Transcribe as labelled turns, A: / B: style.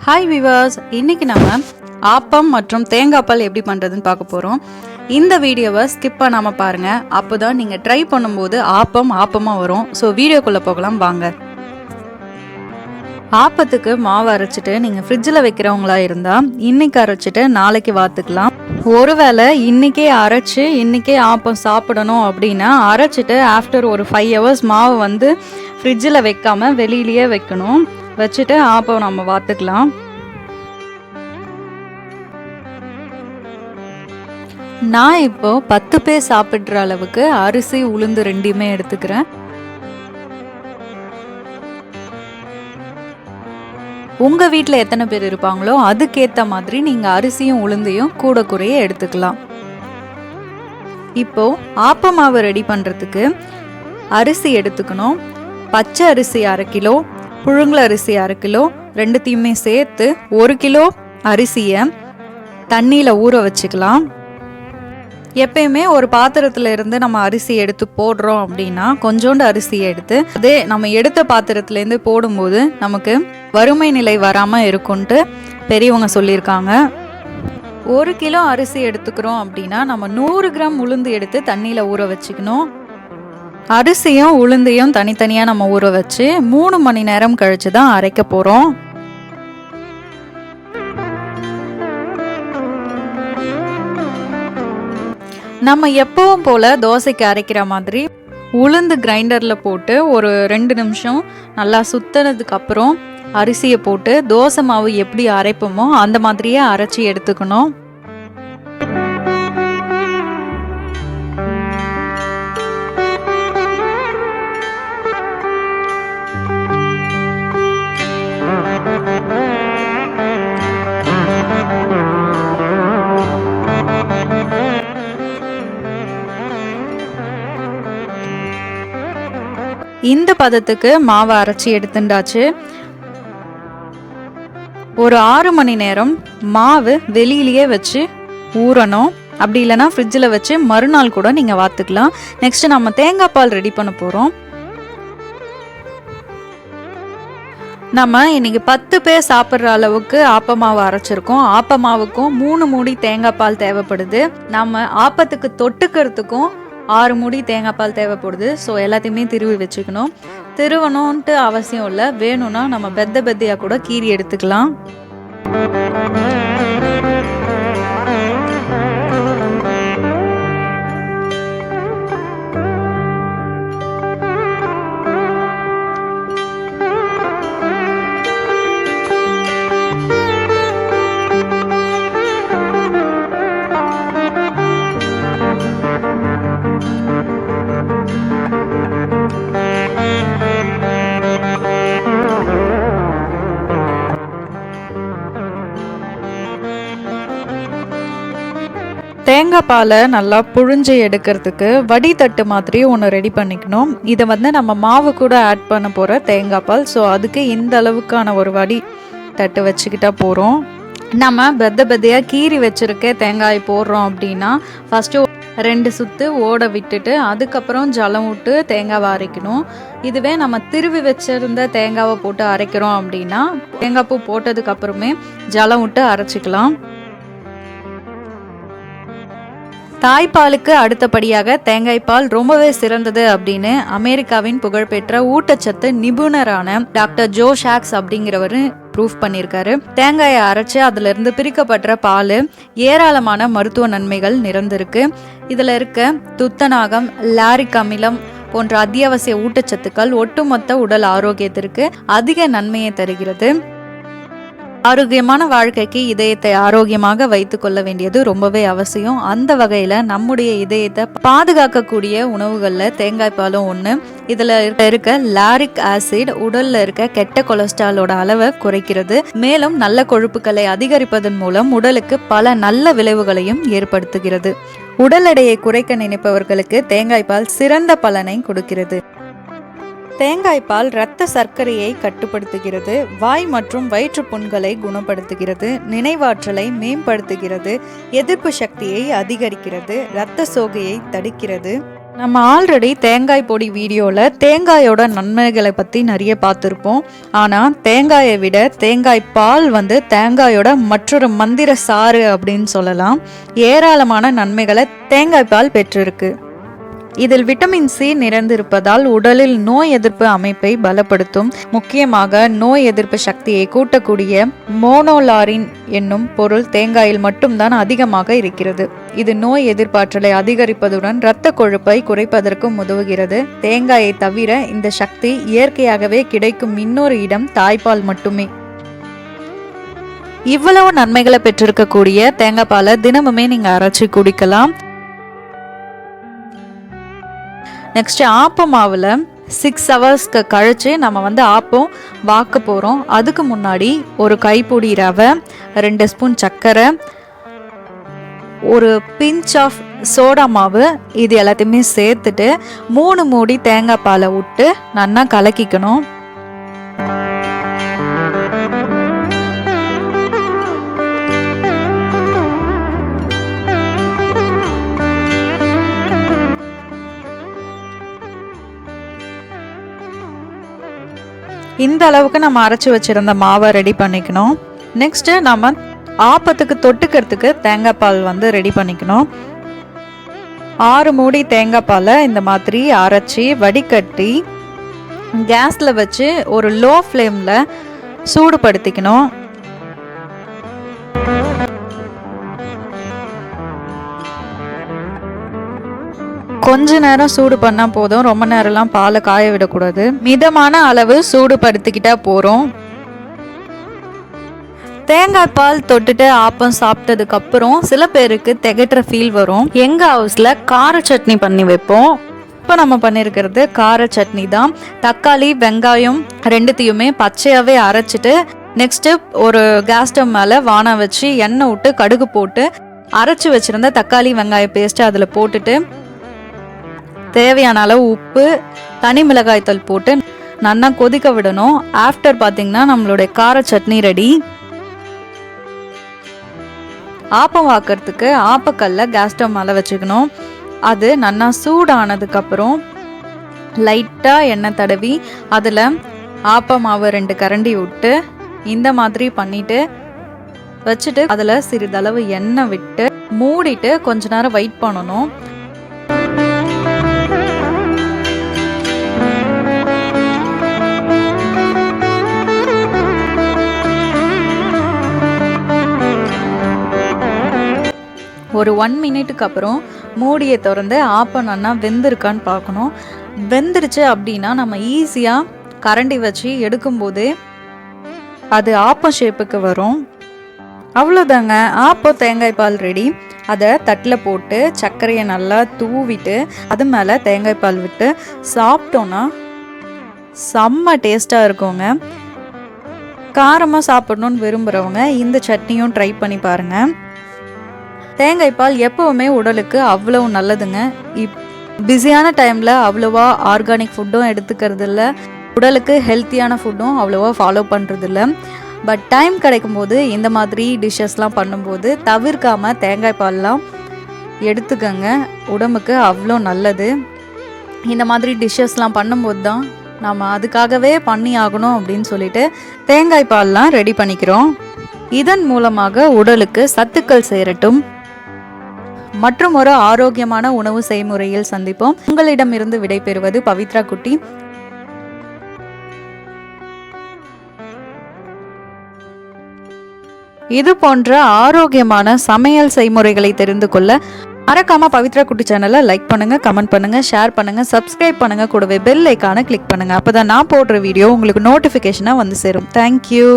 A: Hi viewers, இன்னைக்கு நம்ம ஆப்பம் மற்றும் தேங்காய் பால் எப்படி பண்ணுறதுன்னு பார்க்க போகிறோம். இந்த வீடியோவை ஸ்கிப் பண்ணாமல் பாருங்கள். அப்போ தான் நீங்கள் ட்ரை பண்ணும்போது ஆப்பமாக வரும். ஸோ வீடியோக்குள்ளே போகலாம் வாங்க. ஆப்பத்துக்கு மாவு அரைச்சிட்டு நீங்கள் ஃப்ரிட்ஜில் வைக்கிறவங்களா இருந்தால் இன்றைக்கி அரைச்சிட்டு நாளைக்கு வாத்துக்கலாம். ஒருவேளை இன்றைக்கே அரைச்சி இன்றைக்கே ஆப்பம் சாப்பிடணும் அப்படின்னா அரைச்சிட்டு ஆஃப்டர் ஒரு 5 hours மாவு வந்து ஃப்ரிட்ஜில் வைக்காமல் வெளியிலேயே வைக்கணும். வச்சுட்டு ஆப்பம் நம்ம வாத்துக்கலாம். நான் இப்போ 10 பேர் சாப்பிட்ற அளவுக்கு அரிசி உளுந்து ரெண்டுமே எடுத்துக்கிறேன். உங்கள் வீட்டில் எத்தனை பேர் இருப்பாங்களோ அதுக்கேற்ற மாதிரி நீங்கள் அரிசியும் உளுந்தையும் கூட குறைய எடுத்துக்கலாம். இப்போ ஆப்ப மாவு ரெடி பண்ணுறதுக்கு அரிசி எடுத்துக்கணும். பச்சை அரிசி 1/2 கிலோ, புழுங்கல் அரிசி 1/2 கிலோ, ரெண்டுத்தையுமே சேர்த்து 1 கிலோ அரிசியை தண்ணியில் ஊற வச்சுக்கலாம். எப்பயுமே ஒரு பாத்திரத்துல இருந்து நம்ம அரிசி எடுத்து போடுறோம் அப்படின்னா கொஞ்சோண்டு அரிசியை எடுத்து அதே நம்ம எடுத்த பாத்திரத்துலேருந்து போடும்போது நமக்கு வறுமை நிலை வராமல் இருக்கும்ட்டு பெரியவங்க சொல்லியிருக்காங்க. 1 கிலோ அரிசி எடுத்துக்கிறோம் அப்படின்னா நம்ம 100 கிராம் உளுந்து எடுத்து தண்ணியில் ஊற வச்சுக்கணும். அரிசியும் உளுந்தையும் தனித்தனியாக நம்ம ஊற வச்சு 3 மணி நேரம் கழிச்சு தான் அரைக்க போகிறோம். நம்ம எப்பவும் போல் தோசைக்கு அரைக்கிற மாதிரி உளுந்து கிரைண்டரில் போட்டு ஒரு 2 நிமிஷம் நல்லா சுத்தினதுக்கு அப்புறம் அரிசியை போட்டு தோசை மாவு எப்படி அரைப்போமோ அந்த மாதிரியே அரைச்சி எடுத்துக்கணும். இந்த பதத்துக்கு மாவை அரைச்சி எடுத்துட்டாச்சு. ஒரு 6 மணி நேரம் மாவு வெளியிலேயே வச்சு ஊறணும். அப்படி இல்லைன்னா ஃப்ரிட்ஜில் வச்சு மறுநாள் கூட நீங்கள் வாத்துக்கலாம். நெக்ஸ்ட் நம்ம தேங்காய் பால் ரெடி பண்ண போகிறோம். நம்ம இன்னைக்கு 10 பேர் சாப்பிட்ற அளவுக்கு ஆப்ப மாவு அரைச்சிருக்கோம். ஆப்ப மாவுக்கும் 3 மூடி தேங்காய் பால் தேவைப்படுது. நம்ம ஆப்பத்துக்கு தொட்டுக்கிறதுக்கும் 6 மூடி தேங்காய் பால் தேவைப்படுது. ஸோ எல்லாத்தையுமே திருவி வச்சுக்கணும். திருவணும்ன்ட்டு அவசியம் இல்லை, வேணும்னா நம்ம பெத்தையாக கூட கீறி எடுத்துக்கலாம். தேங்காய் பாலை நல்லா புழிஞ்சு எடுக்கிறதுக்கு வடிதட்டு மாதிரி ஒன்று ரெடி பண்ணிக்கணும். இதை வந்து நம்ம மாவு கூட ஆட் பண்ண போகிற தேங்காய் பால். ஸோ அதுக்கு இந்த அளவுக்கான ஒரு வடி தட்டு வச்சுக்கிட்டா போகிறோம். நம்ம பெத்தையாக கீறி வச்சுருக்க தேங்காய் போடுறோம் அப்படின்னா ஃபஸ்ட்டு 2 சுற்று ஓட விட்டுட்டு அதுக்கப்புறம் ஜலம் விட்டு தேங்காவை அரைக்கணும். இதுவே நம்ம திருவி வச்சுருந்த தேங்காவை போட்டு அரைக்கிறோம் அப்படின்னா தேங்காய் பூ போட்டதுக்கப்புறமே ஜலம் விட்டு அரைச்சிக்கலாம். தாய்ப்பாலுக்கு அடுத்தபடியாக தேங்காய் பால் ரொம்பவே சிறந்தது அப்படின்னு அமெரிக்காவின் புகழ்பெற்ற ஊட்டச்சத்து நிபுணரான டாக்டர் ஜோ ஷாக்ஸ் அப்படிங்கிறவர் ப்ரூஃப் பண்ணியிருக்காரு. தேங்காயை அரைச்சு அதுல இருந்து பிரிக்கப்பட்ட பால் ஏராளமான மருத்துவ நன்மைகள் நிறைந்திருக்கு. இதுல இருக்க துத்தநாகம், லாரிக் அமிலம் போன்ற அத்தியாவசிய ஊட்டச்சத்துக்கள் ஒட்டுமொத்த உடல் ஆரோக்கியத்திற்கு அதிக நன்மையை தருகிறது. ஆரோக்கியமான வாழ்க்கைக்கு இதயத்தை ஆரோக்கியமாக வைத்து கொள்ள வேண்டியது ரொம்பவே அவசியம். அந்த வகையில் நம்முடைய இதயத்தை பாதுகாக்கக்கூடிய உணவுகளில் தேங்காய் பாலும் ஒன்று. இதில் இருக்க லாரிக் ஆசிட் உடலில் இருக்க கெட்ட கொலஸ்ட்ராலோட அளவை குறைக்கிறது. மேலும் நல்ல கொழுப்புகளை அதிகரிப்பதன் மூலம் உடலுக்கு பல நல்ல விளைவுகளையும் ஏற்படுத்துகிறது. உடல் எடையை குறைக்க நினைப்பவர்களுக்கு தேங்காய் பால் சிறந்த பலனை கொடுக்கிறது. தேங்காய் பால் இரத்த சர்க்கரையை கட்டுப்படுத்துகிறது, வாய் மற்றும் வயிற்று புண்களை குணப்படுத்துகிறது, நினைவாற்றலை மேம்படுத்துகிறது, எதிர்ப்பு சக்தியை அதிகரிக்கிறது, இரத்த சோகையை தடுக்கிறது, நம்ம ஆல்ரெடி தேங்காய் பொடி வீடியோவில் தேங்காயோட நன்மைகளை பற்றி நிறைய பார்த்துருப்போம். ஆனால் தேங்காயை விட தேங்காய் பால் தேங்காயோட மற்றொரு மந்திர சாறு அப்படின்னு சொல்லலாம். ஏராளமான நன்மைகளை தேங்காய் பால் பெற்றிருக்கு. இதில் விட்டமின் சி நிறைந்திருப்பதால் உடலில் நோய் எதிர்ப்பு அமைப்பை பலப்படுத்தும். முக்கியமாக நோய் எதிர்ப்பு சக்தியை கூட்டக்கூடிய மோனோலாரின் என்னும் பொருள் தேங்காயில் மட்டும்தான் அதிகமாக இருக்கிறது. இது நோய் எதிர்ப்பாற்றலை அதிகரிப்பதுடன் இரத்த கொழுப்பை குறைப்பதற்கும் உதவுகிறது. தேங்காயை தவிர இந்த சக்தி இயற்கையாகவே கிடைக்கும் இன்னொரு இடம் தாய்ப்பால் மட்டுமே. இவ்வளவு நன்மைகளை பெற்றிருக்கக்கூடிய தேங்காய் பாலை தினமுமே நீங்க அரைச்சி குடிக்கலாம். நெக்ஸ்ட் ஆப்பம் மாவில் 6 ஹவர்ஸ்க்கு கழிச்சு நம்ம ஆப்பம் வாக்க போகிறோம். அதுக்கு முன்னாடி ஒரு கைப்பிடி ரவை, 2 ஸ்பூன் சர்க்கரை, ஒரு பிஞ்ச் ஆஃப் சோடா மாவு, இது எல்லாத்தையுமே சேர்த்துட்டு 3 மூடி தேங்காய் பாலை விட்டு நல்லா கலக்கிக்கணும். இந்த அளவுக்கு நம்ம அரைச்சி வச்சிருந்த மாவை ரெடி பண்ணிக்கணும். நெக்ஸ்ட் நம்ம ஆப்பத்துக்கு தொட்டுக்கிறதுக்கு தேங்காய் பால் ரெடி பண்ணிக்கணும். 6 மூடி தேங்காய் பாலை இந்த மாதிரி அரைச்சி வடிகட்டி கேஸ்ல வச்சு ஒரு லோ ஃப்ளேம்ல சூடுபடுத்திக்கணும். கொஞ்ச நேரம் சூடு பண்ணா போதும், ரொம்ப நேரம்லாம் பாலை காய விடக்கூடாது. மிதமான அளவு சூடுபடுத்திக்கிட்டா போறோம். தேங்காய் பால் தொட்டுட்டு ஆப்பம் சாப்பிட்டதுக்கு அப்புறம் சில பேருக்கு திகட்டுற ஃபீல் வரும். எங்க ஹவுஸ்ல கார சட்னி பண்ணி வைப்போம். இப்போ நம்ம பண்ணியிருக்கிறது கார சட்னி தான். தக்காளி வெங்காயம் ரெண்டுத்தையுமே பச்சையாவே அரைச்சிட்டு நெக்ஸ்ட் ஒரு கேஸ் ஸ்டவ் மேல வானம் வச்சு எண்ணெய் விட்டு கடுகு போட்டு அரைச்சி வச்சிருந்த தக்காளி வெங்காய பேஸ்ட் அதில் போட்டுட்டு தேவையான அளவு உப்பு, தனி மிளகாய் தூள் போட்டு நல்லா கொதிக்க விடணும். ஆஃப்டர் பார்த்தீங்கன்னா நம்மளுடைய கார சட்னி ரெடி. ஆப்பம் வாக்கிறதுக்கு ஆப்பக்கல்ல கேஸ் ஸ்டவ் மேலே வச்சுக்கணும். அது நல்லா சூடானதுக்கப்புறம் லைட்டாக எண்ணெய் தடவி அதில் ஆப்ப மாவு 2 கரண்டி விட்டு இந்த மாதிரி பண்ணிட்டு வச்சுட்டு அதில் சிறிதளவு எண்ணெய் விட்டு மூடிட்டு கொஞ்ச நேரம் வெயிட் பண்ணணும். ஒரு 1 மினிட்டுக்கு அப்புறம் மூடியை திறந்து ஆப்பம் நல்லா வெந்திருக்கான்னு பார்க்கணும். வெந்துருச்சு அப்படின்னா நம்ம ஈஸியாக கரண்டி வச்சு எடுக்கும்போது அது ஆப்பம் ஷேப்புக்கு வரும். அவ்வளோதாங்க, ஆப்பம் தேங்காய் பால் ரெடி. அதை தட்டில் போட்டு சர்க்கரையை நல்லா தூவிட்டு அது மேலே தேங்காய் பால் விட்டு சாப்பிட்டோன்னா செம்ம டேஸ்ட்டாக இருக்குங்க. காரமாக சாப்பிடணுன்னு விரும்புகிறவங்க இந்த சட்னியும் ட்ரை பண்ணி பாருங்கள். தேங்காய் பால் எப்போவுமே உடலுக்கு அவ்வளவு நல்லதுங்க. பிஸியான டைமில் அவ்வளோவா ஆர்கானிக் ஃபுட்டும் எடுத்துக்கிறது இல்லை, உடலுக்கு ஹெல்த்தியான ஃபுட்டும் அவ்வளோவா ஃபாலோ பண்ணுறது இல்லை. பட் டைம் கிடைக்கும் போது இந்த மாதிரி டிஷ்ஷஸ்லாம் பண்ணும்போது தவிர்க்காமல் தேங்காய் பால்லாம் எடுத்துக்கங்க, உடம்புக்கு அவ்வளோ நல்லது. இந்த மாதிரி டிஷ்ஷஸ்லாம் பண்ணும்போது தான் நம்ம அதுக்காகவே பண்ணி ஆகணும் அப்படின்னு சொல்லிட்டு தேங்காய் பால்லாம் ரெடி பண்ணிக்கிறோம். இதன் மூலமாக உடலுக்கு சத்துக்கள் சேரட்டும். மற்றும் ஒரு ஆரோக்கியமான உணவு செய்முறையில் சந்திப்போம். உங்களிடமிருந்து விடைபெறுவது பவித்ரா குட்டி. இது போன்ற ஆரோக்கியமான சமையல் செய்முறைகளை தெரிந்து கொள்ள மறக்காம பவித்ரா குட்டி சேனலை லைக் பண்ணுங்க, கமெண்ட் பண்ணுங்க, ஷேர் பண்ணுங்க, சப்ஸ்கிரைப் பண்ணுங்க, கூடவே பெல் ஐக்கானை கிளிக் பண்ணுங்க. அப்பதான் நான் போடுற வீடியோ உங்களுக்கு நோட்டிபிகேஷனா சேரும். தேங்க்யூ.